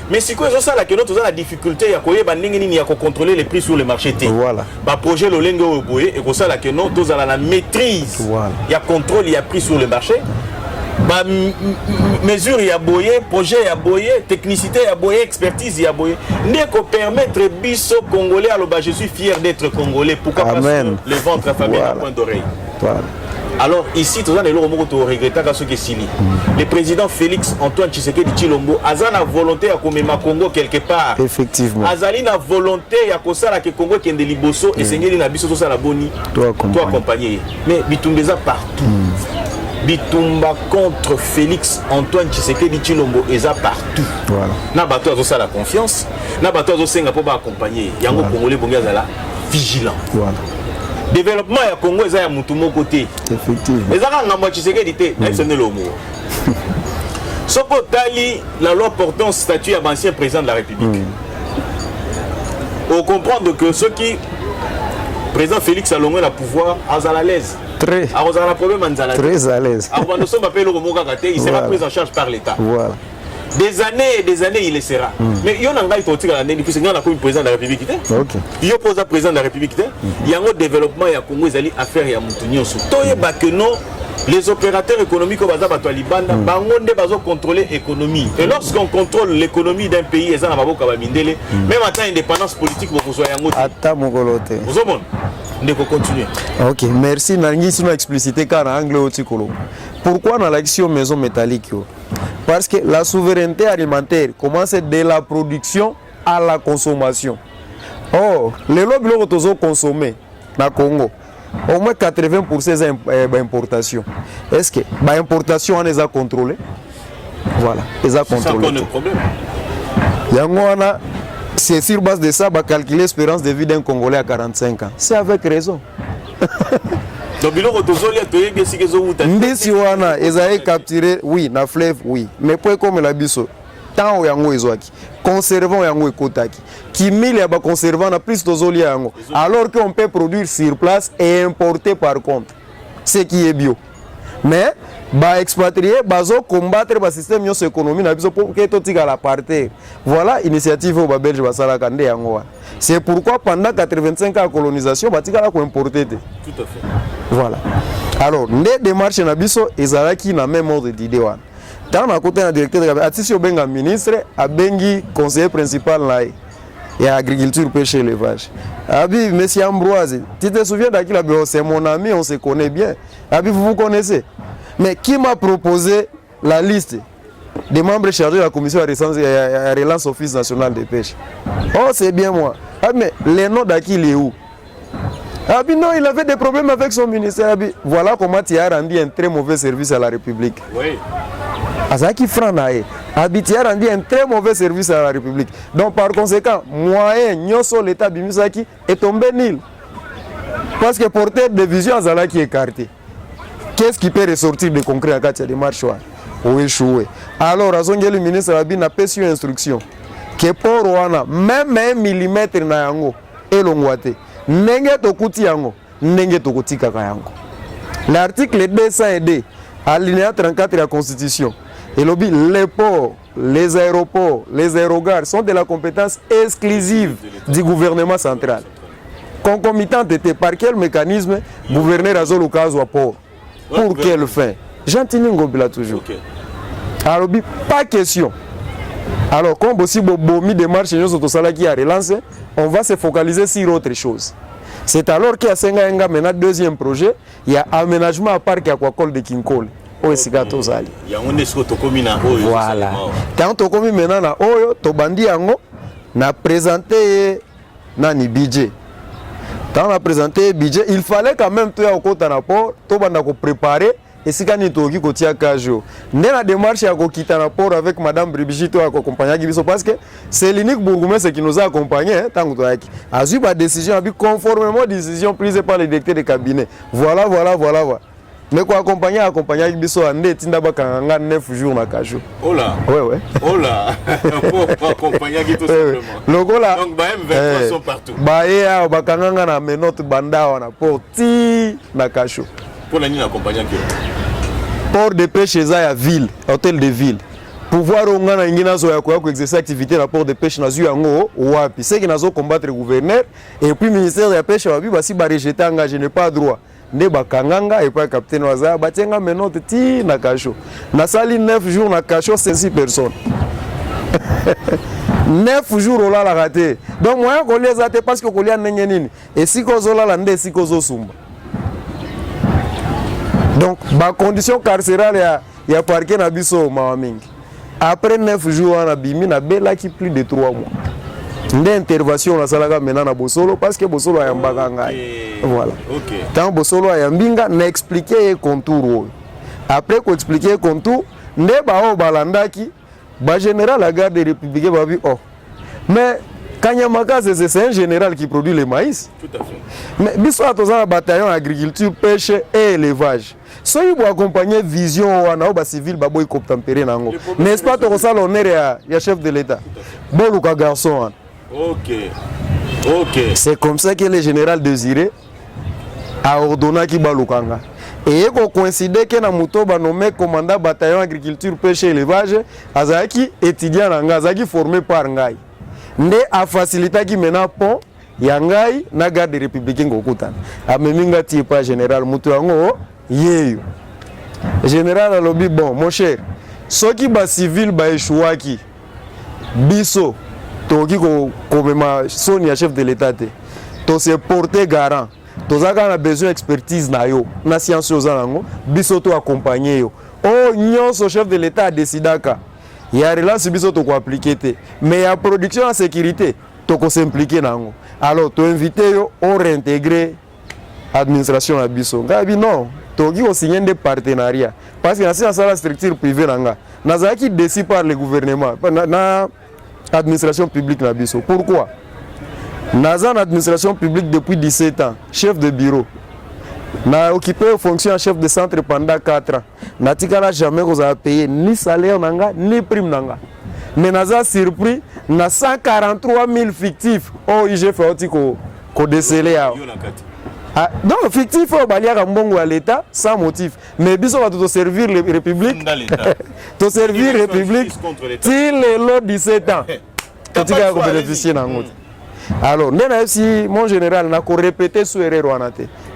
Speaker 2: Mais si quoi ça là que nous avons la difficulté à contrôler les prix sur le marché. Voilà. Bah projet le lengo boye et comme ça là que nous avons la maîtrise. Il y a contrôle, il y a prix sur le marché. Bah mesure il y a boye, projet il y a boye, technicité il y a boye, expertise il y a boye. N'est qu'on permettre biso congolais alors bah je suis fier d'être congolais. Pourquoi pas le ventre affamé à point d'oreille. Alors ici, tout ça, nous regrettons ce qui est Sili. Le président Félix Antoine Tshisekedi Tshilombo a la volonté à commémorer Congo quelque part.
Speaker 3: Effectivement.
Speaker 2: Azali la volonté à que que Congo qui est de Liboso et Seigneur na biso ça la boni. Toi accompagner. Mais Bitumbeza partout. Bitumba contre Félix Antoine Tshisekedi Tshilombo et ça partout. Voilà. Na bato azo ça la confiance. Na bato azo senga pour accompagner. Yango Congolais bonga zala vigilant. Voilà. Développement ya Congo est à mon côté.
Speaker 3: Effectivement.
Speaker 2: Les Arabes n'ont pas Tshisekedi, c'est le mot. Soko Tali, la loi portant statut à l'ancien président de la République. On comprend que ceux qui, président Félix Salomon, a pouvoir, à l'aise.
Speaker 3: Très. Très à l'aise.
Speaker 2: Il sera pris en charge par l'État.
Speaker 3: Voilà.
Speaker 2: Des années et des années, il le sera. Mais il y a un gars qui est l'année, il y a un président de la République. Il y a un président de la République. Il y a un développement, il y a un Congo, il y a affaire, il y a un moutonnier. Les opérateurs économiques au Baza Batoualibanda, ils contrôler l'économie. Et lorsqu'on contrôle l'économie d'un pays, ils ont même en temps d'indépendance politique, vous soyez en
Speaker 3: attends, mon goloté.
Speaker 2: Vous avez on peut continuer.
Speaker 3: Ok, merci. Nangi, si nous explicité car en anglais au Tikolo. Pourquoi dans l'action maison métallique? Parce que la souveraineté alimentaire commence de la production à la consommation. Or, les lobbies qui consommés dans le Congo, au moins 80% d'importation. Est-ce que l'importation, on les a contrôlées? Voilà, les a contrôlés. C'est ça le problème. C'est sur base de ça, on va calculer l'espérance de vie d'un Congolais à 45 ans. C'est avec raison.
Speaker 2: Donc,
Speaker 3: si on a capturé, oui, na fleuve, oui. Mais pour comme la biso, tant où yango ezoaki, conservant yango ekotaki, qui mille ya ba conservant na plus tozoli yango, alors qu'on peut produire sur place et importer par contre, ce qui est bio. Mais ba expatrié, bazo combattre ba système yo économie na biso pour que totika la partie. Voilà initiative au Belge basala kande yango. C'est pourquoi pendant 85 ans de colonisation, batika la ko importer. Tout
Speaker 2: à fait.
Speaker 3: Voilà. Alors, les démarches na biso ezalaki na même ordre d'idée wana. Dans na côté na directeur de Atisi Obenga ministre, abengi conseiller principal là et agriculture pêche élevage. Abi monsieur Ambroise, tu te souviens d'Aki là, c'est mon ami, on se connaît bien. Abi vous vous connaissez. Mais qui m'a proposé la liste des membres chargés de la commission à relance office national de pêche? Oh, c'est bien moi. Ah mais les noms d'Aki il est où? Abi non, il avait des problèmes avec son ministère. Abi, voilà comment tu as rendu un très mauvais service à la République.
Speaker 2: Oui.
Speaker 3: Azaki Franae. Abi, tu as rendu un très mauvais service à la République. Donc par conséquent, moyen, Nyoso, l'État Bimisaki est tombé nul. Parce que porteur de vision Azalaki est écarté. Qu'est-ce qui peut ressortir de concret à Katia de marche? Ou échoué. Alors, le ministre Abi n'a pas su instruction. Que pour Rwanda, même 1 millimètre na yango, et l'ongwate. Nenge tokuti yango, nenge tokuti kaka yango. L'article 202, alinéa 34 de la Constitution, et lobby, les ports, les aéroports, les aérogares sont de la compétence exclusive du gouvernement central. Concomitante était par quel mécanisme gouverneur Azolo Kazo à port? Pour quelle fin? Gentini Ngobila toujours. Alors, pas question. Alors, comme aussi Bomi démarche qui a relancé, on va se focaliser sur autre chose. C'est alors qu'il y a Senga maintenant deuxième projet, il y a aménagement à parc aquacole de Kinkole. Voilà. Quand on a maintenant na Oyo, Tobandi Yango, na présenté nani budget. Quand on a présenté le budget, il fallait quand même tout au rapport, tout le monde préparer. Et si quand on kotia kajo, né la démarche à quitter rapport avec Madame Brigitte à accompagner parce que c'est l'unique bourgmestre qui nous a accompagnés tant que toi. A eu la décision conformément à la décision prise par le directeur de cabinet. Voilà. Mais quoi accompagner avec biso ande tinda bakanga 9 jours na kajo.
Speaker 2: Oh là.
Speaker 3: Ouais.
Speaker 2: Oh là. Pour accompagner tout simplement.
Speaker 3: Logo là.
Speaker 2: Donc ba M23 sont partout.
Speaker 3: Ba ya bakanga na menote banda wana pour ti na kajo.
Speaker 2: Pour la nuit accompagner qui
Speaker 3: port de pêche à ville, hôtel de ville. Pouvoir ongana ingina zo ya ko exercer activité na port de pêche na zu yango wapi. C'est qui nazo combattre le gouverneur et puis ministère de la pêche wabi basi ba rejeter engagé n'est pas droit. Ne bakanganga et pas capitaine waza batenga menote ti na kacho. Na sali 9 jours na kacho 6 personnes. 9 jours on l'a raté. Donc moi ko les até parce que ko lia nenge nini. Et si ko zo la nde si ko zo sumba. Donc, la condition carcérale, il y a parqué na biso mawaming. Après 9 jours, on a bimi na bela qui plus de 3 mois. Une intervention na salaga maintenant na Bosolo parce que Bosolo a yambaka ngai. Voilà. OK. Tant Bosolo a yambinga na expliquer les contours. Après qu'on expliquer les contours, ne ba o balandaki, ba général la garde républicaine ba bi oh. Mais Kanyamaka, c'est un général qui produit le maïs.
Speaker 2: Tout à fait.
Speaker 3: Mais biso atoza un bataillon agriculture, pêche et élevage. Soyez vous accompagner vision wana ba civil ba boy tempéré nango. N'est-ce pas to ça l'honneur ya chef de l'état. Boluka garçon. OK. C'est comme ça que le général Désiré a ordonné ki balukanga. Et qu'on coïncide que na mutoba nommé commandant bataillon agriculture, pêche et élevage, azaki étudiant nanga, azaki formé par ngai. Nde a facilité qui mena pont yangai na garde républicaine ngokutana ameminga ti pas général mutu yango yeyo général alobi bon mon cher soki ba civil ba échouaki biso toki ko komema soni ya chef de l'état te to se porter garant tozaka na besoin expertise na yo na science aux nango biso to accompagner yo oh nyonso chef de l'état décidaka. Il y a relance biso to ko appliquer te mais il y a production en sécurité to ko s'impliquer nango alors to inviter yo on réintégrer administration à biso ngabi non to ki ko signer des partenariats parce que c'est la structure privée nanga nazaki décidé par le gouvernement na administration publique na biso pourquoi nazan administration publique depuis 17 ans chef de bureau n'a occupé fonction en chef de centre pendant 4 ans. Natikala jamais qu'on a payé ni salaire nanga ni prime nanga. Mais naza surpris na 143 000 fictifs. Oh IGF fait ko décelé à. Donc fictif au baliaka mbongo à l'état sans motif. Mais biso va tout servir la République. Tout servir République. Til les lots 17 ans. Katika ko bénéficier nango. Alors, si mon général n'a qu'à répéter sur erreur.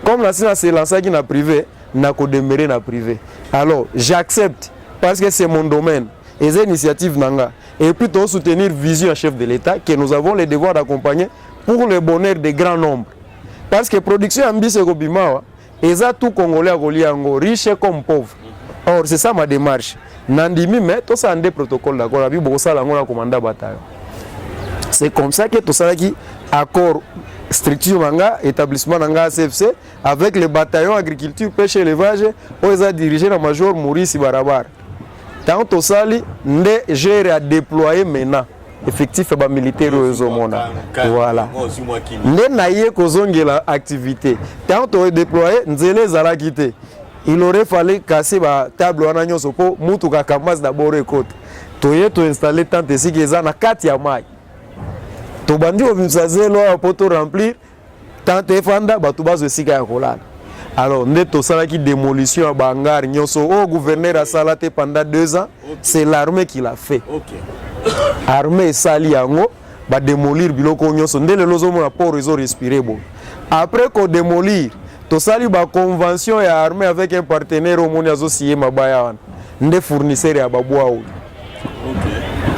Speaker 3: Comme la séance est lancée qui n'a privé, n'a qu'à demeurer na privé. Alors, j'accepte parce que c'est mon domaine. Et c'est initiative nanga. Et plutôt soutenir vision chef de l'État que nous avons le devoir d'accompagner pour le bonheur des grands nombres. Parce que production ambitieux Gobimawa, et ça tout Congolais à Goliango, riche comme pauvre. Or, c'est ça ma démarche. Nandimi, mais tout ça en des protocoles d'accord. La Bible, ça, la commandant bataille. C'est comme ça que tout ça qui accord structure manga établissement manga CFC avec le bataillon agriculture pêche et élevage où ils ont dirigé la major Maurice Barabar. Tant tout ça li ndé gère à déployer maintenant effectif ba militaire au monde. Voilà. Ndé naïe kozongela activité. Tant tout déployer nzele zala quitter. Il aurait fallu casser la table wana nyonso po mutu ka kamas d'abord écoute. Toye to installer tant ici que ça na 4 ya mai. Tobandi obimsazelo poto remplir tant efanda batuba zo sika ya kolala. Alors neto sala qui démolition à bangar nyonso au gouverneur a salaté pendant 2 ans, c'est l'armée qui l'a fait. OK. Armée sali yango ba démolir biloko nyonso ndele lozo mona pour réseau respirer bon. Après qu'on démolir, to sali ba convention ya armée avec un partenaire au monde azo signé mabaya wana. Nde fournisseur ya babwa. OK.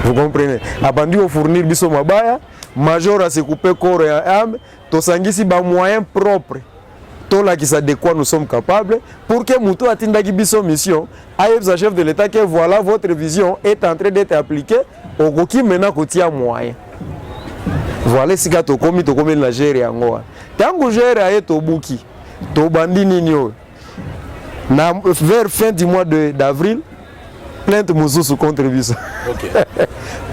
Speaker 3: Vous comprenez? Abandi au fournir biso mabaya. Major a se coupé corps et âme, to sangisi ba moyens propres. To la qui de quoi nous sommes capables pour que Moutou atinda ki biso mission, aïe sa chef de l'État que voilà votre vision est en train d'être appliquée au Goki maintenant qu'on tient moyen. Voilà sika to komi na gere yango. Tango gere aye to buki. To bandi nini yo. Na vers fin du mois d'avril, plainte mosusu contre biso.
Speaker 2: OK.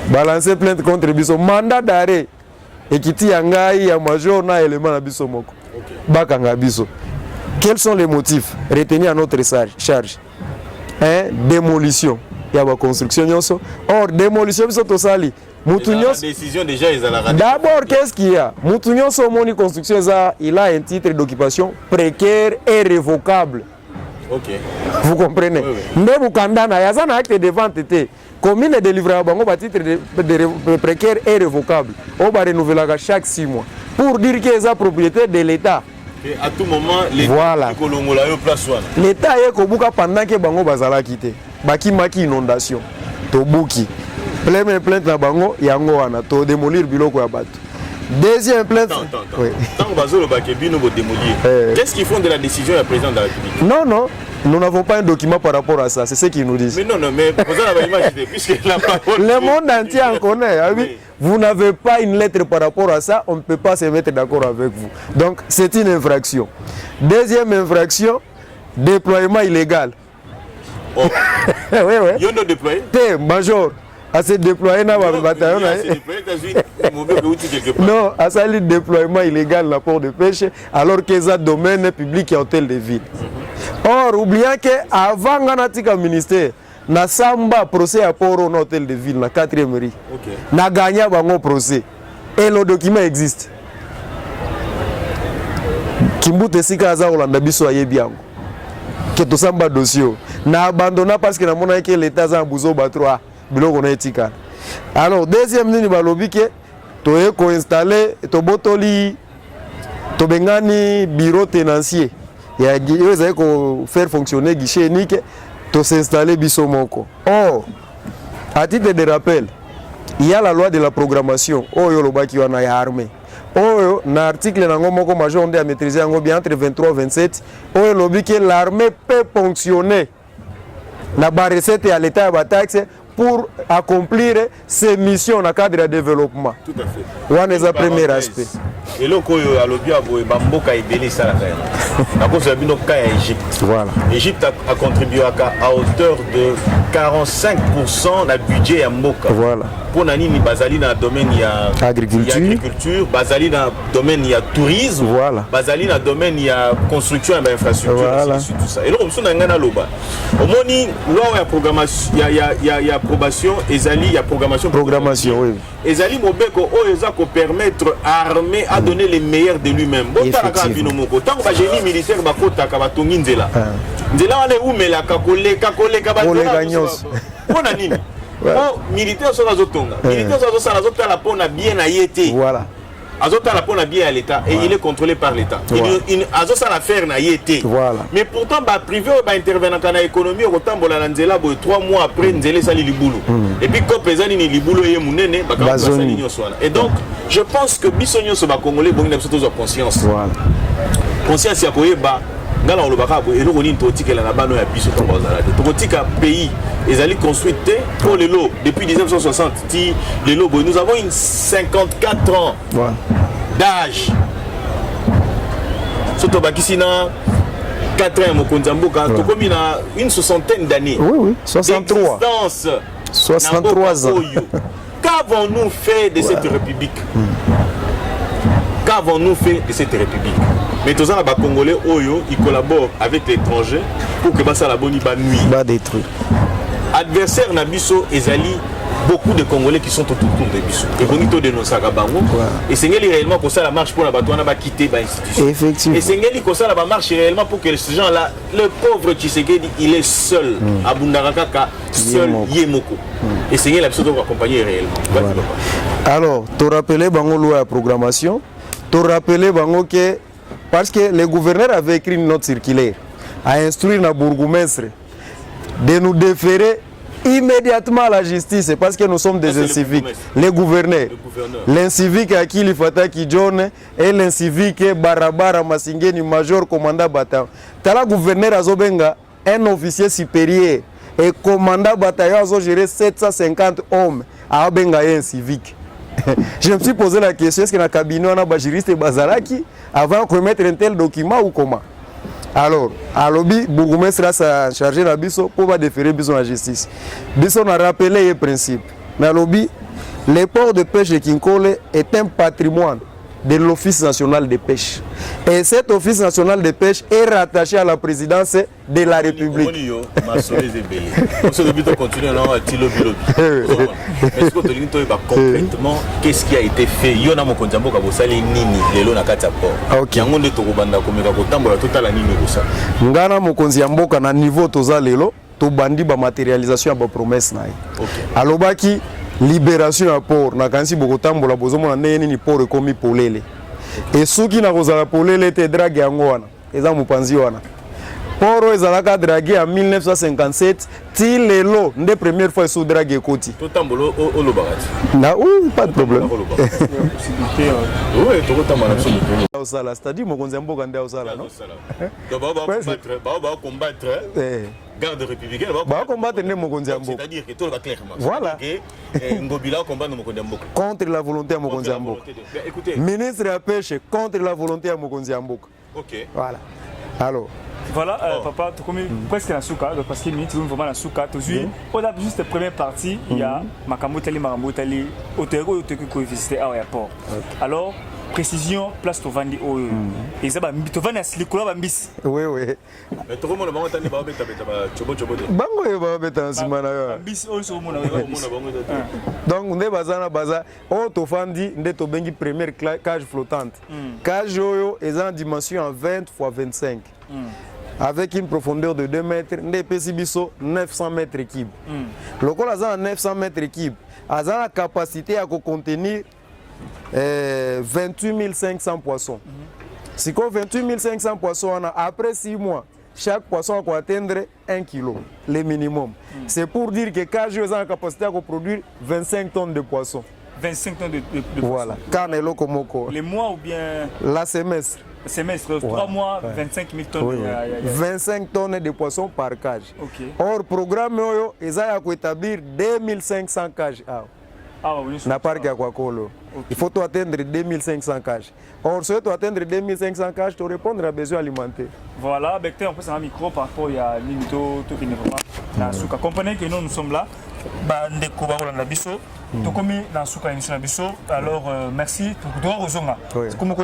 Speaker 3: Balancer plainte contre biso, mandat d'arrêt. Ekiti yangai ya major na élément na biso moko.
Speaker 2: OK.
Speaker 3: Bakanga biso. Quels sont les motifs retenus à notre charge? Démolition. Il y a la construction. Or, démolition, c'est sali.
Speaker 2: La décision déjà est à la radio.
Speaker 3: D'abord, qu'est-ce qu'il y a? Moutounion, son construction, il a un titre d'occupation précaire et révocable.
Speaker 2: OK.
Speaker 3: Vous comprenez? Mais vous condamnez, il y a un acte de vente. Commune de livrable, on va titre de précaire et révocable. On va renouveler chaque 6 mois. Pour dire que c'est la propriété de l'État.
Speaker 2: Et à tout moment, l'État
Speaker 3: voilà. L'État est kobuka pendant que bango bazala quitté. Baki maki inondation. To buki. Plainte na bango yango wana to démolir biloko ya bato. Deuxième plainte.
Speaker 2: Attends. Oui. Tant bazolo bakebino bo démolir. Qu'est-ce qu'ils font de la décision du président de la République?
Speaker 3: Non. Nous n'avons pas un document par rapport à ça, c'est ce qu'ils nous disent.
Speaker 2: Mais non, mais vous avez imaginé, puisque la parole...
Speaker 3: Le monde entier en connaît. Ah oui. Vous n'avez pas une lettre par rapport à ça, on ne peut pas se mettre d'accord avec vous. Donc, c'est une infraction. Deuxième infraction, déploiement illégal.
Speaker 2: Oh.
Speaker 3: Oui.
Speaker 2: Il y a un déployé?
Speaker 3: Major. À se déployer dans le bataillon. Non, à ça, le déploiement illégal, la port de pêche, alors que c'est un domaine public et hôtel de ville. Or, oublions qu'avant le ministère, na samba procès à port au hôtel de ville, na 4e mairie. Na gagné un procès. Et le document existe. Kimbute sika aza Olanda biso ayebi que to samba dossier. Na abandonné parce que na mona que l'État a besoin de 3 biloko na etika. Alors, deuxième nini balobi ke to ko installer to botoli to bengani bureau tenancier. Il y a faire fonctionner guichet unique, to s'installer biso moko. Or, à titre de rappel, il y a la loi de la programmation. Oh yo lobaki wana ya armée. Oh na article nango moko major on a maîtriser yango bien entre 23 et 27. Oh lobi que l'armée peut fonctionner na ba recette à l'état ba taxe pour accomplir ses missions dans le cadre de développement.
Speaker 2: Tout à fait.
Speaker 3: One est le premier aspect.
Speaker 2: Et là, quand il y a Bamboka et Béli, ça la cause de l'Égypte.
Speaker 3: Voilà.
Speaker 2: L'Égypte a contribué à hauteur de 45% du budget à Mboka.
Speaker 3: Voilà.
Speaker 2: Pour Nani, Bazali dans le domaine il y a agriculture, Bazali dans le domaine il y a tourisme,
Speaker 3: voilà.
Speaker 2: Bazali dans le domaine il y a construction et infrastructure,
Speaker 3: voilà.
Speaker 2: Tout ça. Et là, on se loba. Au moins, il y a programmation, il y a approbation, il y a programmation.
Speaker 3: Programmation, oui.
Speaker 2: Ezali Mobeko, Oeza, pour permettre à l'armée à donner les meilleurs de lui-même. Bon, tant que génie militaire, Bakota, Kabatongi, Nzela. Nzela, on est où, mais la Kakole, on a nini. Militaire sur la Zotonga. Militaire sur la Zotonga, la pona bien à Yété.
Speaker 3: Voilà.
Speaker 2: Azota la pona bien à l'État et il est contrôlé par l'État. Azota la faire na Yété.
Speaker 3: Voilà.
Speaker 2: Mais pourtant, bah privé, bah intervenant dans l'économie, autant bon la Nzela, 3 mois après Nzela sali libulu. Et puis quand pesani ni libulu ye munene, bah quand sali nyoswala. Et donc, je pense que bisonyo so ba congolais bon na surtout conscience.
Speaker 3: Voilà.
Speaker 2: Conscience ya koyeba ngala on le baka et nous on est totika la bano ya biso to bazala. Totika pays ezali construit pour les lots depuis 1960 les lots nous avons une 54 ans
Speaker 3: voilà.
Speaker 2: D'âge. Surtout bakisina 4 ans mokonzamboka to comme une 60aine d'années.
Speaker 3: Oui, 63. 63 ans.
Speaker 2: Qu'avons-nous fait de cette république? Qu'avons-nous fait de cette république? Mais tous les Congolais, ils collaborent avec l'étranger pour que ça la bonne nuit.
Speaker 3: Bah détruire.
Speaker 2: Adversaire Nabiso Ezali, beaucoup de Congolais qui sont autour de Bisso. Et bonito de nos sagabango. Et c'est réellement que ça la marche pour la bataille, on a quitté l'institution.
Speaker 3: Effectivement.
Speaker 2: Et c'est que ça la marche réellement pour que ces gens-là, le pauvre Tshisekedi, il est seul à Bundarakaka, seul Yemoko. Et c'est la personne qui accompagner réellement.
Speaker 3: Voilà. Alors, tu rappelais bango loi à programmation, tu rappelais bango que parce que le gouverneur avait écrit une note circulaire à instruire le bourgmestre de nous déférer immédiatement à la justice parce que nous sommes des inciviques. Les gouverneurs. L'incivique Akili Fataki John et l'incivique Barabara Masingeni Major Commandant Bataillon. Tala gouverneur Azobenga, un officier supérieur et commandant bataillon a géré 750 hommes à Abenga et un civique. Je me suis posé la question, est-ce que dans le cabinet, on a un juriste et Bazalaki avant de remettre un tel document ou comment? Alors, à l'objet, Bourgoumestre a chargé la biso pour déférer biso la justice. Biso a rappelé les principes. Mais à l'objet, le port de pêche de Kinkole est un patrimoine de l'Office national de pêche. Et cet Office national de pêche est rattaché à la présidence de la République.
Speaker 2: Concrètement, qu'est-ce qui a été fait? Il y a un Mokondiambo qui a bossé les nini, les lots na katapor.
Speaker 3: Ok.
Speaker 2: Yango de Torobanda comme ka kotambola total nini bossa.
Speaker 3: Ngana Mokondiambo kana niveau toza lelo to bandi ba matérialisation ba promesse na.
Speaker 2: OK.
Speaker 3: Alobaki libération à port na kansi bokotambola bozomona ndenge ni port ekomi polele. Et soki na kozala polele te drague yango wana eza mopanzi wana. Poro ezalaka dragué en 1957 ti lelo nde première fois sous drague ekoti.
Speaker 2: Totambolo au lobarati.
Speaker 3: Na oui, pas de problème.
Speaker 2: Oui, totambola na somo.
Speaker 3: Osala, c'est-à-dire mokonzi mboka nde osala non?
Speaker 2: Donc ba combattre garde républicaine
Speaker 3: ba combattre nde mokonzi mboka.
Speaker 2: C'est-à-dire que tout va clairement.
Speaker 3: Voilà.
Speaker 2: Que Ngobila combat no mokonzi mboka.
Speaker 3: Contre la volonté de mokonzi mboka.
Speaker 2: Écoutez,
Speaker 3: ministre de la pêche contre la volonté de mokonzi mboka.
Speaker 2: OK.
Speaker 3: Voilà. Alors
Speaker 1: voilà, papa, tu comme presque la souka, parce qu'il minute vraiment la souka. Tu vois, on a juste la première partie, il y a Makamotali, Marambotali, Otero, Oteko visité à l'aéroport. Alors, précision, place to vandi au. Et ça va, tu vas à Slikula Bambis.
Speaker 3: oui, oui.
Speaker 2: Mais tout le monde va entendre beta chobo.
Speaker 3: Bango e ba beta nsimana yo.
Speaker 1: Bambis also mona.
Speaker 3: Donc nde bazana baza o to fandi nde to bengi première cage flottante. Cage oyo est en dimension en 20 x 25. Avec une profondeur de 2 mètres, nde pesi biso 900 mètres cubes. Lokola za 900 mètres cubes, a la capacité à contenir 28 500 poissons. Si on 28 500 poissons, après 6 mois, chaque poisson va atteindre 1 kg, le minimum. C'est pour dire que Cage a la capacité à produire 25 tonnes de poissons.
Speaker 1: 25 tonnes de
Speaker 3: voilà.
Speaker 1: poissons. Les mois ou bien
Speaker 3: la semestre.
Speaker 1: Semestre, 3 mois, 25 000 tonnes.
Speaker 3: Oui. 25 tonnes de poissons par cage.
Speaker 1: Okay.
Speaker 3: Or, le programme est à établir 2500 cages. Na parc à Kwakolo. Il faut atteindre 2500 cages. Or, si tu atteindre 2500 cages, tu répondre à besoins alimentaires.
Speaker 1: Voilà, on peut un micro par rapport à Limito, tout qui n'est pas. Comprenez que nous sommes là. Alors merci comme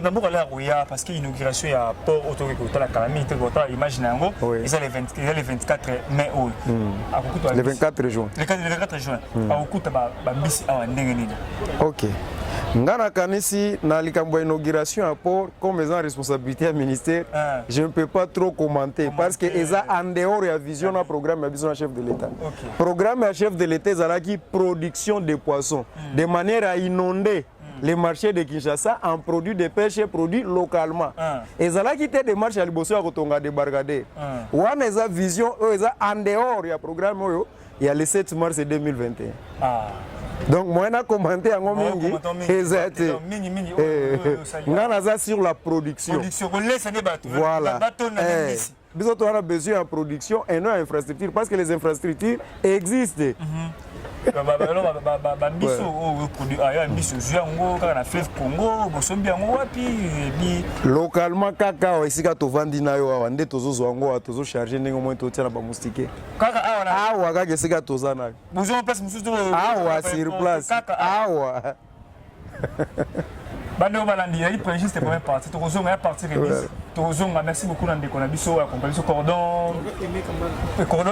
Speaker 1: parce que l'inauguration à port autorité la calamité imagine les 24 mai
Speaker 3: le 24 juin OK. Ngana kanisi na likambo inauguration à port comme étant responsabilité du ministère, je ne peux pas trop commenter parce que eza en dehors de la vision d'un programme de chef de l'État. Programme à chef de l'État zalaki production de poissons de manière à inonder les marchés de Kinshasa en produits de pêche et produits localement. Et zalaki te des marchés à liboso à Kotonga de Bargade. Wana eza vision eza en dehors ya programme oyo il y a le 7 mars 2021. Donc moi on a commenté en mingi exact ngana za sur la production voilà biso on a besoin en production et non en infrastructure parce que les infrastructures existent. Localement kaka esika to vandi na yo awa nde tozo yango tozo charger ndenge mo to tia na ba moustique kaka awa kaka esika toza na besoin place mususu awa sur place awa
Speaker 1: bande balandi il prend juste première partie tozonga ya partie remise tozonga merci beaucoup na ndeko na biso ya compagnie cordon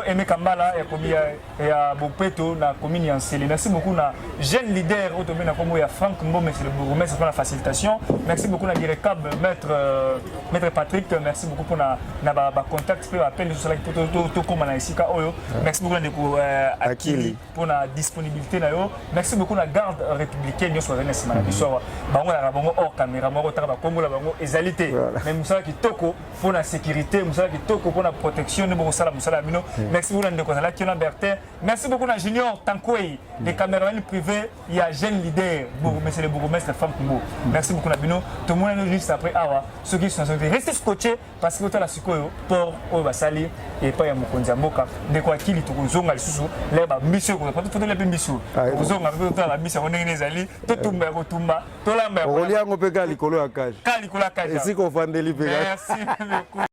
Speaker 1: Aimé Kambala ya komia ya Bopeto na commune ya Nsele. Merci beaucoup na jeune leader automé comme ya Franck Mbome c'est le bourgmestre pour la facilitation. Merci beaucoup na directeur maître Patrick, merci beaucoup pour na ba contact pour appel sur la to comme na isika oyo. Merci beaucoup na ndeko Akili pour la disponibilité na yo. Merci beaucoup na garde républicaine yo so venir sima na biso bango na bango hors caméra moko taka ba kombola bango ezalité mais musala kitoko pour la sécurité musala kitoko pour la protection de beaucoup sala musala bino merci beaucoup ndeko zala Kiona Bertin merci beaucoup na Junior Tankoui les caméramans privés il y a jeune leader monsieur le bourgmestre femme Kumbo merci beaucoup na bino tout le monde juste après awa ceux qui sont restez scotchés parce que la sikoyo pour au basali et pas ya mokonzi mboka ndeko akili to zonga lisusu leba mission ko pas tout les mission zonga ko la mission on est ezali to tumba ko tumba to lamba
Speaker 3: olia ngo pe kali kolo ya kaje
Speaker 1: kali kola kaje
Speaker 3: esiko fandeli pe
Speaker 1: merci beaucoup